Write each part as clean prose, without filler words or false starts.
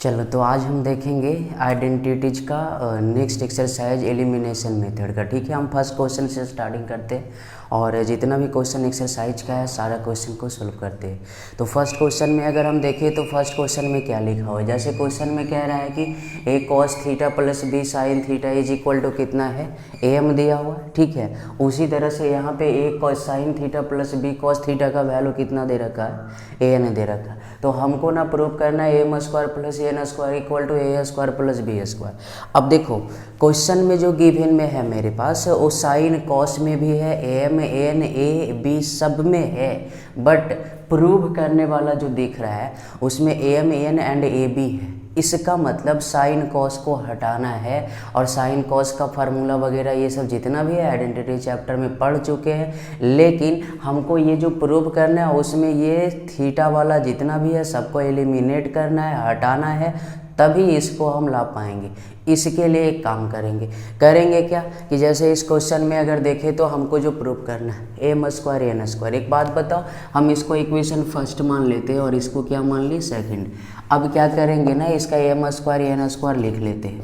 चलो तो आज हम देखेंगे आइडेंटिटीज का नेक्स्ट एक्सरसाइज एलिमिनेशन मेथड का। ठीक है, हम फर्स्ट क्वेश्चन से स्टार्टिंग करते हैं और जितना भी क्वेश्चन एक्सरसाइज का है सारा क्वेश्चन को सोल्व करते हैं। तो फर्स्ट क्वेश्चन में अगर हम देखें तो फर्स्ट क्वेश्चन में क्या लिखा हुआ है, जैसे क्वेश्चन में कह रहा है कि a cos theta plus b sine theta is equal to कितना है, ए एम दिया हुआ है। ठीक है, उसी तरह से यहाँ पे a cos sine theta plus b cos theta का वैल्यू कितना दे रखा है, ए एन दे रखा है। तो हमको ना प्रूव करना है M square plus N square equal to A square plus B square. अब देखो क्वेश्चन में जो गिवन में है मेरे पास वो साइन कॉस में भी है, एम एन ए बी सब में है, बट प्रूव करने वाला जो दिख रहा है उसमें M N and A B है। इसका मतलब साइन कॉस को हटाना है और साइन कॉस का फार्मूला वगैरह ये सब जितना भी है आइडेंटिटी चैप्टर में पढ़ चुके हैं, लेकिन हमको ये जो प्रूव करना है उसमें ये थीटा वाला जितना भी है सबको एलिमिनेट करना है, हटाना है, तभी इसको हम ला पाएंगे। इसके लिए एक काम करेंगे क्या कि जैसे इस क्वेश्चन में अगर देखें तो हमको जो प्रूव करना है एम स्क्वायर एन स्क्वायर। एक बात बताओ, हम इसको इक्वेशन फर्स्ट मान लेते हैं और इसको क्या मान ली, सेकंड। अब क्या करेंगे ना, इसका एम स्क्वायर एन स्क्वायर लिख लेते हैं।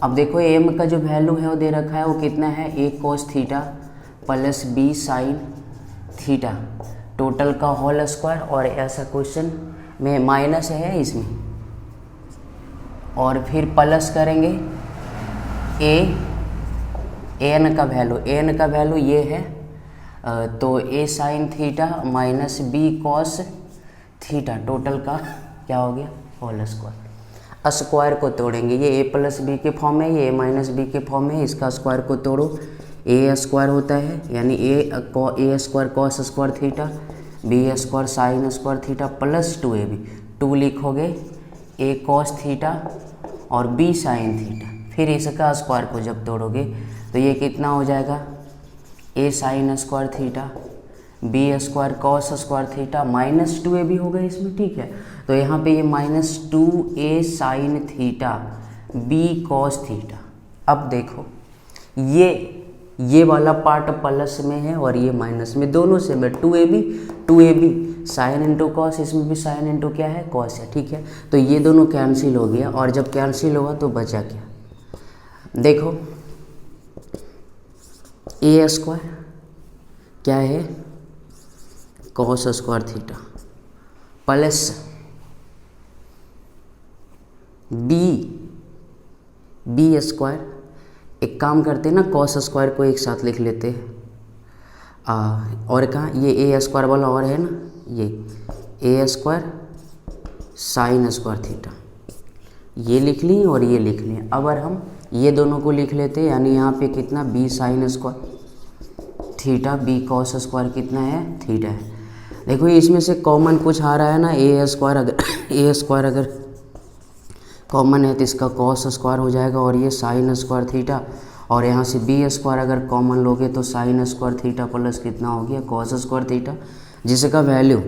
अब देखो एम का जो वैल्यू है वो दे रखा है, वो कितना है, a cos theta plus b sine theta total का होल स्क्वायर, और ऐसा क्वेश्चन में माइनस है इसमें, और फिर प्लस करेंगे एन का वैल्यू ये है, तो a sine theta minus b cos theta total का क्या हो गया, होल स्क्वायर। स्क्वायर को तोड़ेंगे, ये ए प्लस बी के फॉर्म में, ये ए माइनस बी के फॉर्म में, इसका स्क्वायर को तोड़ो, ए स्क्वायर होता है यानी a square cos square theta, b square sine square theta plus 2ab, 2 लिखोगे ए कॉस थीटा और बी साइन थीटा, फिर इसका स्क्वायर को जब तोड़ोगे तो ये कितना हो जाएगा, a sine square theta b square cos square theta minus 2ab होगा इसमें। ठीक है, तो यहाँ पे ये minus 2a sine theta B cos theta. अब देखो ये वाला पार्ट प्लस में है और ये माइनस में, दोनों से में 2ab साइन इंटू कॉस, इसमें भी साइन इंटू क्या है, कॉस है। ठीक है, तो ये दोनों कैंसिल हो गया, और जब कैंसिल हुआ तो बचा क्या, देखो ए स्क्वायर क्या है, cos square theta plus B square, एक काम करते हैं ना, कॉस स्क्वायर को एक साथ लिख लेते हैं, और कहाँ ये ए स्क्वायर वाला और है ना, ये ए स्क्वायर साइन स्क्वायर थीटा, ये लिख ली और ये लिख ली। अब अगर हम ये दोनों को लिख लेते हैं, यानी यहाँ पे कितना, B sine square theta B cos square कितना है, थीटा है। देखो इसमें से कॉमन कुछ आ रहा है ना, ए स्क्वायर अगर कॉमन है तो इसका कॉस स्क्वायर हो जाएगा, और ये साइन स्क्वायर थीटा, और यहाँ से बी स्क्वायर अगर कॉमन लोगे तो साइन स्क्वायर थीटा प्लस कितना हो गया, कॉस स्क्वायर थीटा, जिसका वैल्यू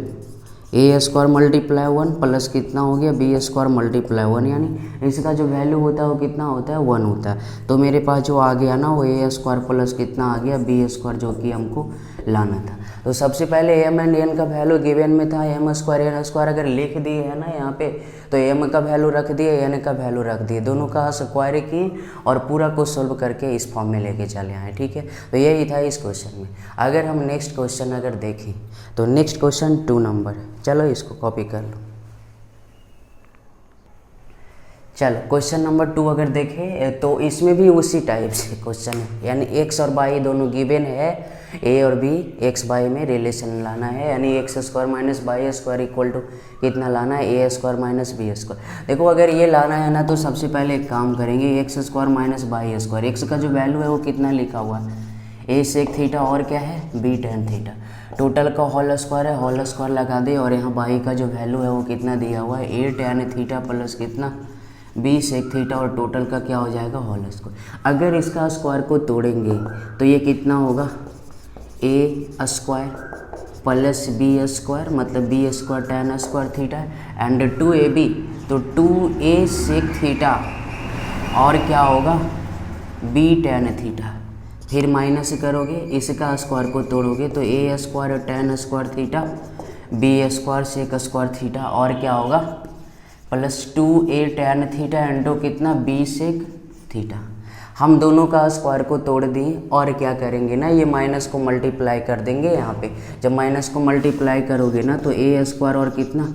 ए स्क्वायर मल्टीप्लाई 1 प्लस कितना हो गया, बी स्क्वायर मल्टीप्लाई 1, यानी इसका जो वैल्यू होता है वो कितना होता है, 1 होता है। तो मेरे पास जो आ गया ना वो ए स्क्वायर प्लस कितना आ गया, बी स्क्वायर, जो कि हमको लाना था। तो सबसे पहले एम एंड एन का वैल्यू गिवन में था, एम स्क्वायर एन स्क्वायर अगर लिख दिए है ना यहाँ पे, तो एम का वैल्यू रख दिए, एन का वैल्यू रख दिए, दोनों का स्क्वायर किए और पूरा को सोल्व करके इस फॉर्म में लेके चले आए। ठीक है, तो यही था इस क्वेश्चन में। अगर हम नेक्स्ट क्वेश्चन अगर देखें तो नेक्स्ट क्वेश्चन 2 नंबर, चलो इसको कॉपी कर लो। चलो क्वेश्चन नंबर 2 अगर देखें तो इसमें भी उसी टाइप से क्वेश्चन है, यानी एक्स और वाई दोनों गिवन है, ए और बी एक्स वाई में रिलेशन लाना है, यानी X square minus Y square equal to कितना लाना है, A square minus B square. देखो अगर ये लाना है ना तो सबसे पहले एक काम करेंगे, x square minus Y square, X का जो वैल्यू है वो कितना लिखा हुआ है, ए सेक थीटा और क्या है, बी टेन थीटा, टोटल का होल स्क्वायर है, होल स्क्वायर लगा दे, और यहाँ वाई का जो वैल्यू है वो कितना दिया हुआ है, ए टेन थीटा प्लस कितना, बी सेक थीटा, और टोटल का क्या हो जाएगा, होल स्क्वायर। अगर इसका स्क्वायर को तोड़ेंगे तो ये कितना होगा, a square plus B square, मतलब b square tan square theta and 2ab, तो 2a सेक थीटा और क्या होगा, बी टेन थीटा, फिर माइनस करोगे, इसका स्क्वायर को तोड़ोगे तो a square tan square theta b square sec square theta और क्या होगा +2a tan थीटा इंटू कितना b सेक थीटा। हम दोनों का स्क्वायर को तोड़ दिए और क्या करेंगे ना, ये माइनस को मल्टीप्लाई कर देंगे यहाँ पे। जब माइनस को मल्टीप्लाई करोगे ना तो a स्क्वायर और कितना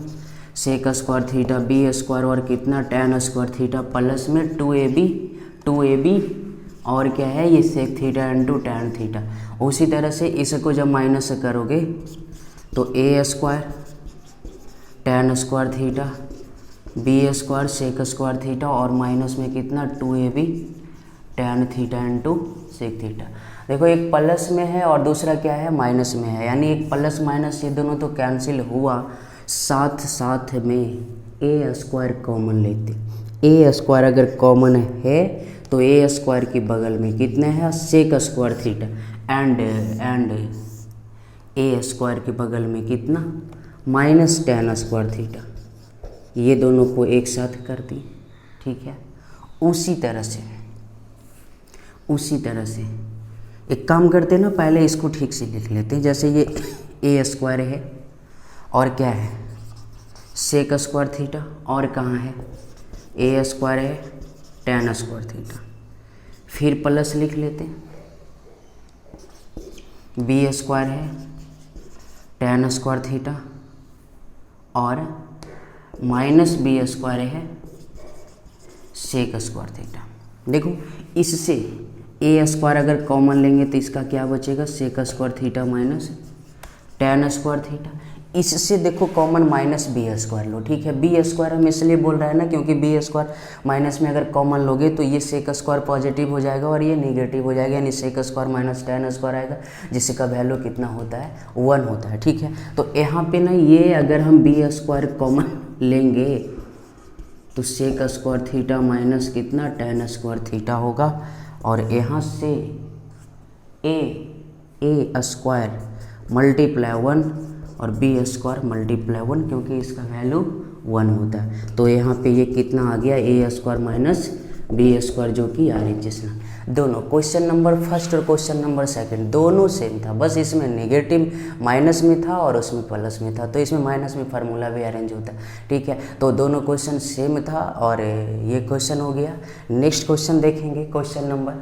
sec square theta, b square और कितना tan स्क्वायर थीटा, प्लस में 2ab और क्या है ये sec theta into tan theta. उसी तरह से इसको जब माइनस करोगे तो a square tan square theta, b square sec square theta और माइनस में कितना 2ab tan theta into sec theta. देखो एक प्लस में है और दूसरा क्या है माइनस में है, यानी एक प्लस माइनस ये दोनों तो कैंसिल हुआ, साथ साथ में a स्क्वायर कॉमन लेते। a स्क्वायर अगर कॉमन है तो a स्क्वायर के बगल में कितने हैं sec square theta and a square के बगल में कितना माइनस tan स्क्वायर थीटा। ये दोनों को एक साथ कर दी, ठीक है। उसी तरह से एक काम करते हैं ना, पहले इसको ठीक से लिख लेते हैं। जैसे ये a स्क्वायर है और क्या है सेक स्क्वायर थीटा और कहाँ है a स्क्वायर है tan स्क्वायर थीटा। फिर प्लस लिख लेते हैं, b स्क्वायर है tan स्क्वायर थीटा और माइनस b स्क्वायर है सेक स्क्वायर थीटा। देखो इससे a स्क्वायर अगर कॉमन लेंगे तो इसका क्या बचेगा sec square theta minus tan square theta. इससे देखो कॉमन माइनस b स्क्वायर लो, ठीक है। b स्क्वायर हम इसलिए बोल रहे हैं ना क्योंकि b स्क्वायर माइनस में अगर कॉमन लोगे तो ये सेक स्क्वायर पॉजिटिव हो जाएगा और ये नेगेटिव हो जाएगा, यानी sec square minus tan square आएगा जिसका वैल्यू कितना होता है 1 होता है, ठीक है। तो यहाँ पे ना ये अगर हम b स्क्वायर कॉमन लेंगे तो सेक स्क्वायर थीटा माइनस कितना tan स्क्वायर थीटा होगा और यहाँ से a स्क्वायर मल्टीप्लाई 1 और b स्क्वायर मल्टीप्लाई 1 क्योंकि इसका वैल्यू 1 होता है। तो यहाँ पे ये कितना आ गया a square minus b square जो कि RHS ना। दोनों क्वेश्चन नंबर फर्स्ट और क्वेश्चन नंबर सेकंड दोनों सेम था, बस इसमें नेगेटिव माइनस में था और उसमें प्लस में था, तो इसमें माइनस में फार्मूला भी अरेंज होता है, ठीक है। तो दोनों क्वेश्चन सेम था और ये क्वेश्चन हो गया। नेक्स्ट क्वेश्चन देखेंगे क्वेश्चन नंबर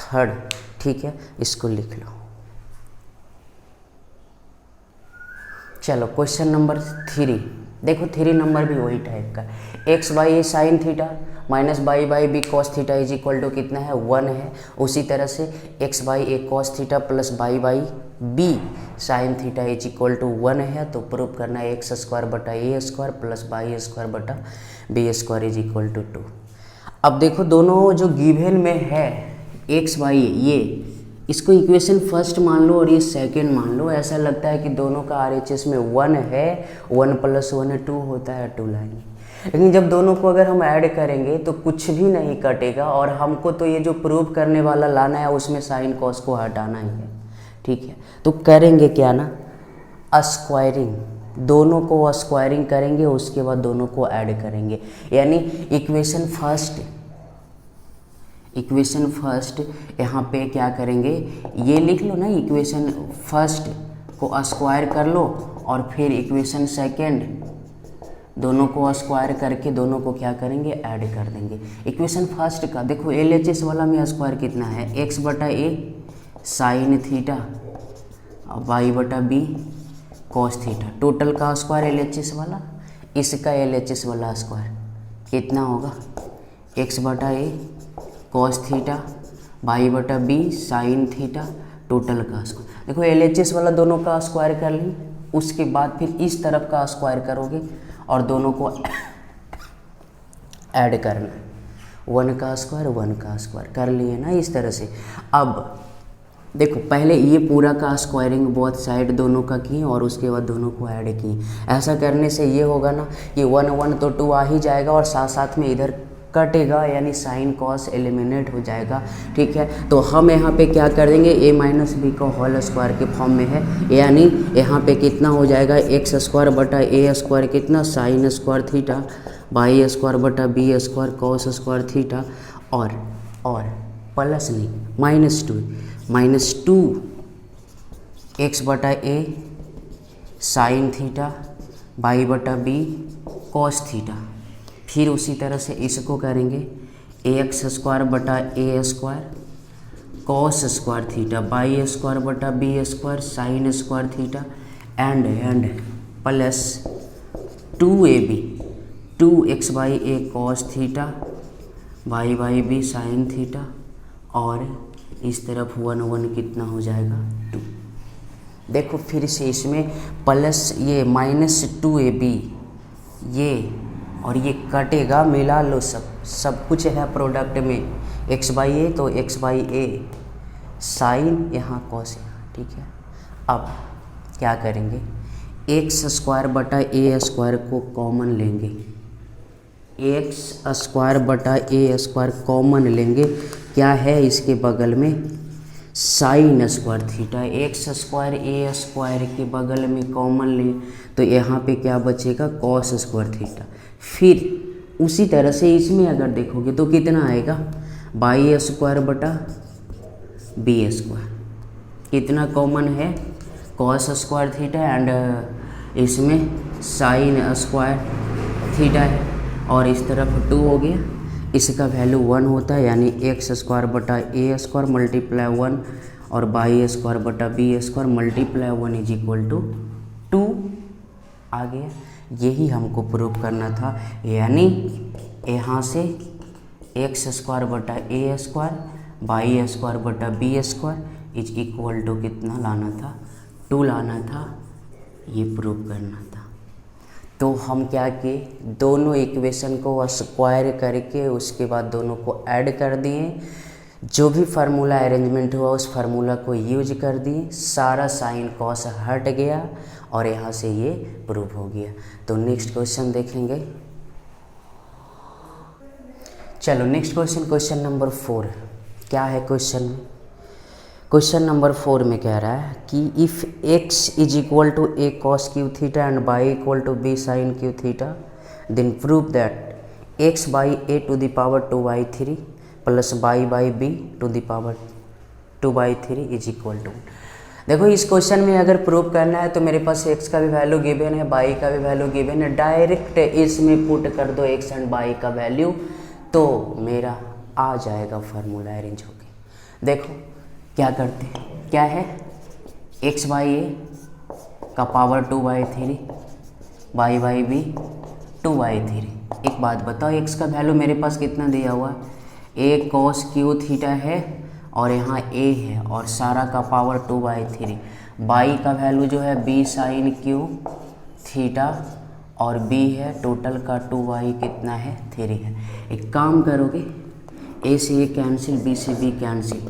3, ठीक है, इसको लिख लो। चलो क्वेश्चन नंबर 3 देखो, 3 नंबर भी वही टाइप का, x by a sine theta minus by by b cos theta is equal to कितना है 1 है। उसी तरह से x by a cos theta plus by by b sine theta is equal to 1 है। तो प्रूव करना है एक्स स्क्वायर बटा a square plus by square बटा b square is equal to 2। अब देखो दोनों जो गिवन में है एक्स बाई ये इसको इक्वेशन फर्स्ट मान लो और ये सेकंड मान लो। ऐसा लगता है कि दोनों का RHS में 1 है, 1 + 1 2 होता है, 2 लाएंगे। लेकिन जब दोनों को अगर हम ऐड करेंगे तो कुछ भी नहीं कटेगा और हमको तो ये जो प्रूव करने वाला लाना है उसमें साइन कॉस को हटाना ही है, ठीक है। तो करेंगे क्या ना, स्क्वायरिंग, दोनों को स्क्वायरिंग करेंगे, उसके बाद दोनों को ऐड करेंगे। यानी इक्वेशन फर्स्ट यहाँ पे क्या करेंगे, ये लिख लो ना, इक्वेशन फर्स्ट को स्क्वायर कर लो और फिर इक्वेशन सेकंड दोनों को स्क्वायर करके दोनों को क्या करेंगे ऐड कर देंगे। इक्वेशन फर्स्ट का देखो LHS वाला में स्क्वायर कितना है x बटा ए साइन थीटा और y बटा बी कॉस थीटा। टोटल का स्क्वायर LHS वाला, इसका LHS वाला स्क्वायर कितना होगा x बटा ए कॉस थीटा y बटा बी साइन थीटा टोटल का स्क्वायर। देखो LHS वाला दोनों का स्क्वायर कर लें, उसके बाद फिर इस तरफ का स्क्वायर करोगे और दोनों को ऐड करना, 1 का स्क्वायर कर लिए ना इस तरह से। अब देखो पहले ये पूरा का स्क्वायरिंग बोथ साइड दोनों का की और उसके बाद दोनों को ऐड की। ऐसा करने से ये होगा ना कि 1 1 तो 2 आ ही जाएगा और साथ साथ में इधर कटेगा, यानी साइन कॉस एलिमिनेट हो जाएगा, ठीक है। तो हम यहाँ पे क्या कर देंगे, a माइनस बी का होल स्क्वायर के फॉर्म में है, यानी यहाँ पे कितना हो जाएगा एक्स स्क्वायर बटा ए स्क्वायर कितना sine square theta by square बटा b square cos square theta और प्लस नहीं -2 एक्स बटा ए साइन थीटा बाई बटा बी कॉस थीटा फिर उसी तरह से इसको करेंगे एक्स स्क्वायर बटा a square cos square theta by square बटा b square sine square theta and plus 2ab 2x by a cos theta y by b sine theta और इस तरफ 1 कितना हो जाएगा 2। देखो फिर से इसमें प्लस ये -2ab ये और ये कटेगा, मिला लो, सब कुछ है प्रोडक्ट में x बाई ए तो x बाई ए साइन यहाँ कॉस यहाँ, ठीक है। अब क्या करेंगे एक्स स्क्वायर बटा ए स्क्वायर को कॉमन लेंगे, एक्स स्क्वायर बटा ए स्क्वायर कॉमन लेंगे, क्या है इसके बगल में sine square theta, x square a square के बगल में कॉमन ले तो यहाँ पे क्या बचेगा कॉस स्क्वायर थीटा। फिर उसी तरह से इसमें अगर देखोगे तो कितना आएगा बाई स्क्वायर बटा बी स्क्वायर, कितना कॉमन है कॉस स्क्वायर थीटा एंड इसमें साइन स्क्वायर थीटा है और इस तरफ 2 हो गया, इसका वैल्यू 1 होता है, यानी एक्स स्क्वायर बटा ए स्क्वायर मल्टीप्लाई 1 और बाई स्क्वायर बटा b square multiply 1 is equal to 2 आ गया। यही हमको प्रूव करना था, यानी यहाँ से एक्स स्क्वायर बटा ए स्क्वायर बाई स्क्वायर बटा b square is equal to कितना लाना था 2 लाना था, ये प्रूव करना था। तो हम क्या किए दोनों इक्वेशन को स्क्वायर करके उसके बाद दोनों को ऐड कर दिए, जो भी फार्मूला अरेंजमेंट हुआ उस फार्मूला को यूज कर दिए, सारा साइन कॉस हट गया और यहाँ से ये प्रूव हो गया। तो नेक्स्ट क्वेश्चन देखेंगे। चलो नेक्स्ट क्वेश्चन नंबर 4 क्या है क्वेश्चन नंबर 4 में कह रहा है कि if x is equal to a cos cube theta and by equal to b sine cube theta then prove that x by a to the power 2/3 plus by b to the power 2/3 is equal to. देखो इस question में अगर prove करना है तो मेरे पास x का भी वैल्यू गिवन है, बाई का भी वैल्यू गिवन है, डायरेक्ट इसमें पुट कर दो x एंड बाई का वैल्यू तो मेरा आ जाएगा फार्मूला अरेंज होके। देखो क्या करते हैं, क्या है x बाई ए का पावर 2/3 बाई बी 2/3। एक बात बताओ x का वैल्यू मेरे पास कितना दिया हुआ है, ए कॉस क्यू थीटा है और यहाँ a है और सारा का पावर 2/3, बाई का वैल्यू जो है b साइन क्यू थीटा और b है टोटल का 2y कितना है 3 है। एक काम करोगे a से a कैंसिल b से b cancel,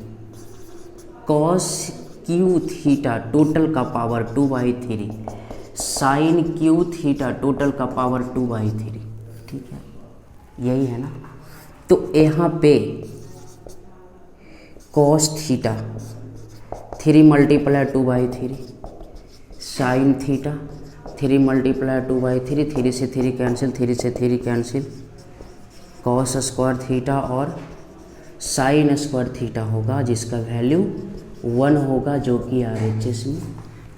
cos cube theta total का power 2/3 sine cube theta total का पावर 2/3, ठीक है यही है ना। तो यहाँ पे cos theta 3 multiply 2/3 sine theta 3 multiply 2/3, 3 से 3 कैंसिल, 3 से 3 कैंसिल, कॉस स्क्वायर थीटा और साइन स्क्वायर थीटा होगा जिसका वैल्यू 1 होगा, जो कि RHS में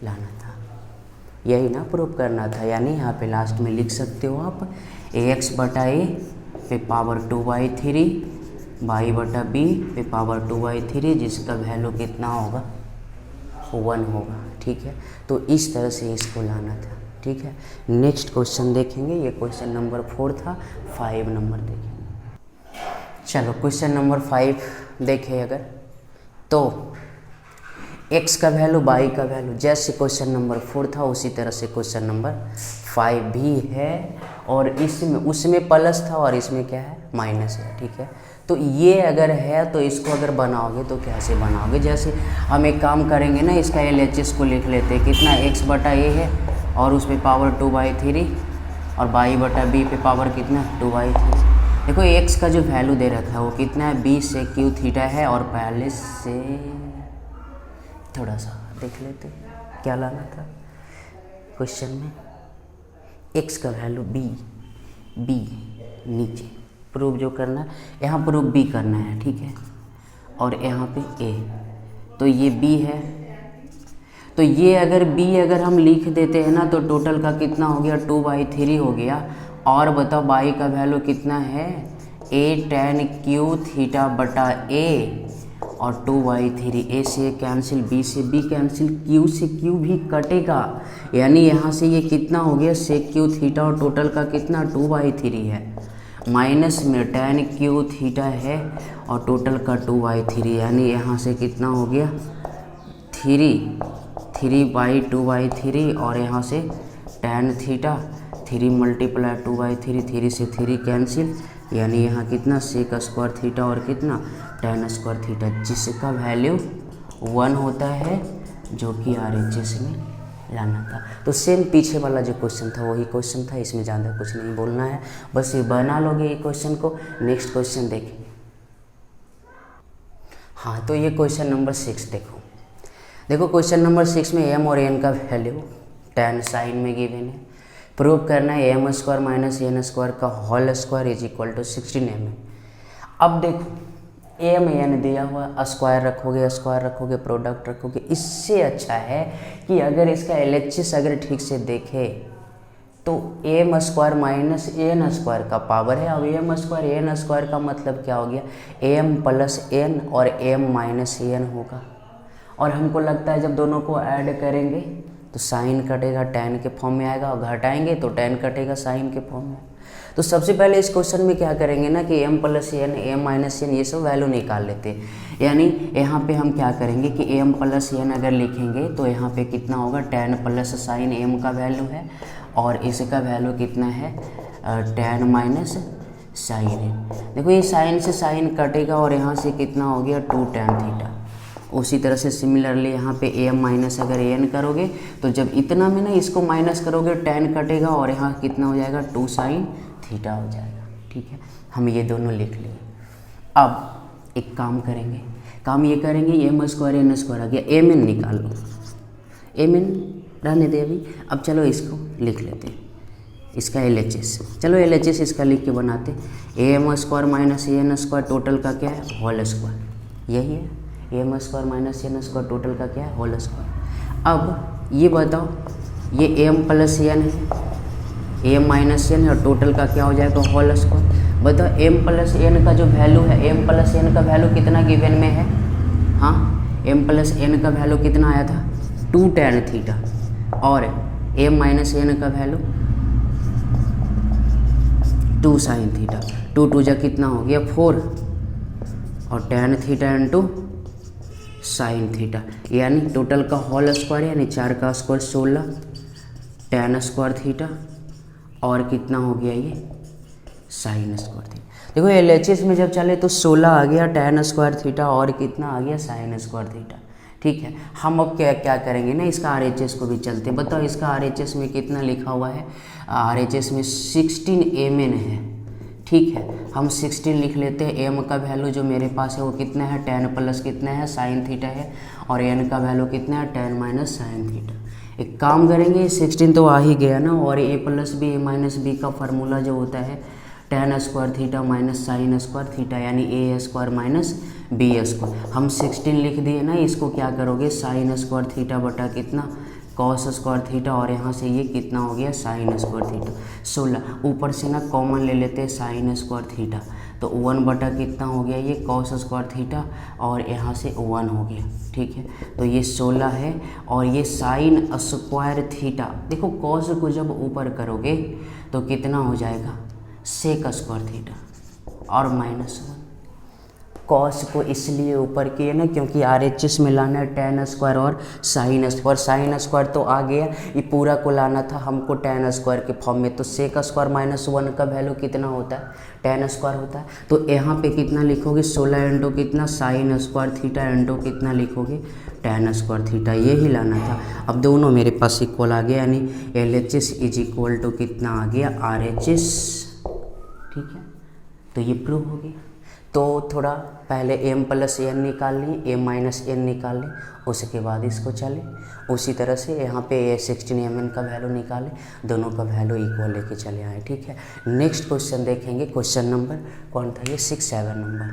लाना था, यही ना प्रूव करना था। यानी यहाँ पे लास्ट में लिख सकते हो आप ax बटा ए पे पावर 2/3 बाई बटा बी पे पावर 2/3 जिसका वैल्यू कितना होगा 1 होगा, ठीक है। तो इस तरह से इसको लाना था, ठीक है। नेक्स्ट क्वेश्चन देखेंगे, ये क्वेश्चन नंबर 4 था, 5 नंबर देखेंगे। चलो क्वेश्चन नंबर 5 देखें अगर तो x का वैल्यू बाई का वैल्यू जैसे क्वेश्चन नंबर 4 था उसी तरह से क्वेश्चन नंबर 5 भी है और इसमें उसमें प्लस था और इसमें क्या है माइनस है, ठीक है। तो ये अगर है तो इसको अगर बनाओगे तो कैसे बनाओगे, जैसे हम एक काम करेंगे ना, इसका LHS को लिख लेते हैं, कितना x बटा a है और उस पर पावर 2/3 और बाई बटा b पे पावर कितना 2/3। देखो x का जो वैल्यू दे रखा है वो कितना है b से q थीटा है और पहले से थोड़ा सा देख लेते क्या लाना था क्वेश्चन में, x का वैल्यू b नीचे प्रूव जो करना है, यहाँ प्रूव b करना है, ठीक है, और यहाँ पे a, तो ये b है, तो ये अगर b अगर हम लिख देते हैं ना तो टोटल का कितना हो गया 2/3 हो गया और बताओ बाई का वैल्यू कितना है, a tan क्यू थीटा बटा a और 2/3। ए से ए कैंसिल, बी से बी कैंसिल, क्यू से क्यू भी कटेगा, यानी यहाँ से ये कितना हो गया सेक क्यू थीटा और टोटल का कितना 2/3 है, माइनस में tan क्यू थीटा है और टोटल का 2/3, यानी यहाँ से कितना हो गया 3/2/3 और यहाँ से tan थीटा 3 मल्टीप्लाई 2/3, 3 से 3 कैंसिल, यानी यहाँ कितना सेक स्क्वायर थीटा और कितना tan स्क्वायर थीटा, जिसका वैल्यू 1 होता है, जो कि RHS में लाना था। तो सेम पीछे वाला जो क्वेश्चन था वही क्वेश्चन था, इसमें ज़्यादा कुछ नहीं बोलना है, बस ये बना लोगे ये क्वेश्चन को। नेक्स्ट क्वेश्चन देखें। हाँ, तो ये क्वेश्चन नंबर 6 देखो क्वेश्चन नंबर 6 में m और n का वैल्यू tan साइन में गिवन है। प्रूव करना है m square minus n square का whole square is equal to 16 mm। अब देखो m n दिया हुआ, स्क्वायर रखोगे प्रोडक्ट रखोगे, इससे अच्छा है कि अगर इसका LHS अगर ठीक से देखे तो m square minus n square का पावर है। अब m स्क्वायर n स्क्वायर का मतलब क्या हो गया, m प्लस n और m माइनस n होगा, और हमको लगता है जब दोनों को ऐड करेंगे तो साइन कटेगा tan के फॉर्म में आएगा, और घटाएंगे तो tan कटेगा साइन के फॉर्म में। तो सबसे पहले इस क्वेश्चन में क्या करेंगे ना कि m plus n m minus n ये सब वैल्यू निकाल लेते हैं, यानी यहाँ पे हम क्या करेंगे कि m प्लस n अगर लिखेंगे तो यहाँ पे कितना होगा tan प्लस साइन m का वैल्यू है और इसका वैल्यू कितना है tan माइनस साइन m। देखो ये साइन से साइन कटेगा और यहाँ से कितना हो गया 2 tan थीटा। उसी तरह से सिमिलरली यहाँ पे am माइनस अगर n करोगे तो जब इतना में ना इसको माइनस करोगे tan कटेगा और यहाँ कितना हो जाएगा 2 sin थीटा हो जाएगा। ठीक है, हम ये दोनों लिख लिए। अब एक काम करेंगे, काम ये करेंगे m स्क्वायर n स्क्वायर आ गया, m n निकाल लो, m n रहने दे अभी। अब चलो इसको लिख लेते हैं, इसका LHS, चलो LHS इसका लिख के बनाते। am square minus n square total का क्या है होल स्क्वायर, यही है m square minus n square total का क्या है होल स्क्वायर। अब ये बताओ ये m प्लस n है, m माइनस n है और टोटल का क्या हो जाएगा होल स्क्वायर। बताओ m प्लस n का जो वैल्यू है, m प्लस n का वैल्यू कितना गिवन में है, हाँ m प्लस n का वैल्यू कितना आया था 2 tan थीटा, और m माइनस n का वैल्यू 2 साइन थीटा, 2 2 जा कितना हो गया 4 और tan theta into sine theta, यानी टोटल का होल स्क्वायर यानी 4 का स्क्वायर 16 tan स्क्वायर थीटा और कितना हो गया ये साइन स्क्वायर थीटा। देखो LHS में जब चले तो 16 आ गया tan स्क्वायर थीटा और कितना आ गया साइन स्क्वायर थीटा। ठीक है, हम अब क्या करेंगे ना इसका RHS को भी चलते। बताओ इसका RHS में कितना लिखा हुआ है, RHS में 16 mn है। ठीक है, हम 16 लिख लेते हैं। m का वैल्यू जो मेरे पास है वो कितना है tan प्लस कितना है साइन थीटा है, और n का वैल्यू कितना है tan माइनस साइन थीटा। एक काम करेंगे 16 तो आ ही गया ना, और a plus b a minus b का फार्मूला जो होता है tan square theta minus sine square theta, यानी a square minus B square. हम 16 लिख दिए ना, इसको क्या करोगे साइन स्क्वायर थीटा बटा कितना कॉस स्क्वायर थीटा, और यहाँ से ये कितना हो गया साइन स्क्वायर थीटा 16। ऊपर से ना कॉमन ले लेते हैं साइन स्क्वायर थीटा, तो 1 बटा कितना हो गया ये कॉस स्क्वायर थीटा, और यहाँ से 1 हो गया। ठीक है, तो ये 16 है, और ये साइन स्क्वायर थीटा, देखो कॉस को जब ऊपर करोगे तो कितना हो जाएगा सेक स्क्वायर थीटा और माइनस 1। कॉस को इसलिए ऊपर किए ना क्योंकि RHS में लाना है tan स्क्वायर और साइन स्क्वायर। साइन स्क्वायर तो आ गया, ये पूरा को लाना था हमको tan स्क्वायर के फॉर्म में, तो सेक स्क्वायर माइनस 1 का वैल्यू कितना होता है tan स्क्वायर होता है। तो यहाँ पे कितना लिखोगे 16 इंटू कितना साइन स्क्वायर थीटा इंटू कितना लिखोगे tan स्क्वायर थीटा, ये ही लाना था। अब दोनों मेरे पास इक्वल आ गया, यानी LHS इज इक्वल टू कितना आ गया RHS। ठीक है, तो ये प्रूव हो गया। तो थोड़ा पहले m प्लस n निकाल लिए, m माइनस n निकाल लें, उसके बाद इसको चले। उसी तरह से यहाँ पे 16 mn का वैल्यू निकालें, दोनों का वैल्यू इक्वल लेके चले आए। ठीक है, नेक्स्ट क्वेश्चन देखेंगे, क्वेश्चन नंबर कौन था ये 6 7 नंबर।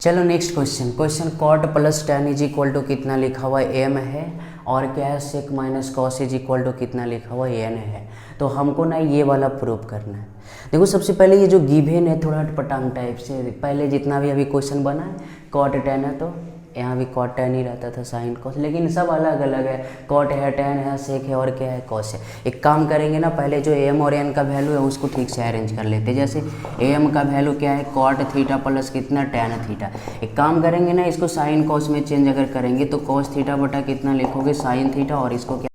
चलो next question cot plus tan is equal to कितना लिखा हुआ है एम है, और क्या है sec minus cos is equal to कितना लिखा हुआ है एन है। तो हमको ना ये वाला प्रूव करना है। देखो सबसे पहले ये जो गिवन है थोड़ा अटपटांग टाइप से, पहले जितना भी अभी क्वेश्चन बना है कॉट टेन है तो यहाँ भी कॉट टेन ही रहता था साइन कॉस, लेकिन सब अलग अलग है, कॉट है टेन है सेक है और क्या है कॉस है। एक काम करेंगे ना, पहले जो एम और एन का वैल्यू है उसको ठीक से अरेंज कर लेते हैं। जैसे एम का वैल्यू क्या है कॉट थीटा प्लस कितना टेन थीटा। एक काम करेंगे ना, इसको साइन कॉस में चेंज अगर करेंगे तो कॉस थीटा बटा कितना लिखोगे साइन थीटा, और इसको क्या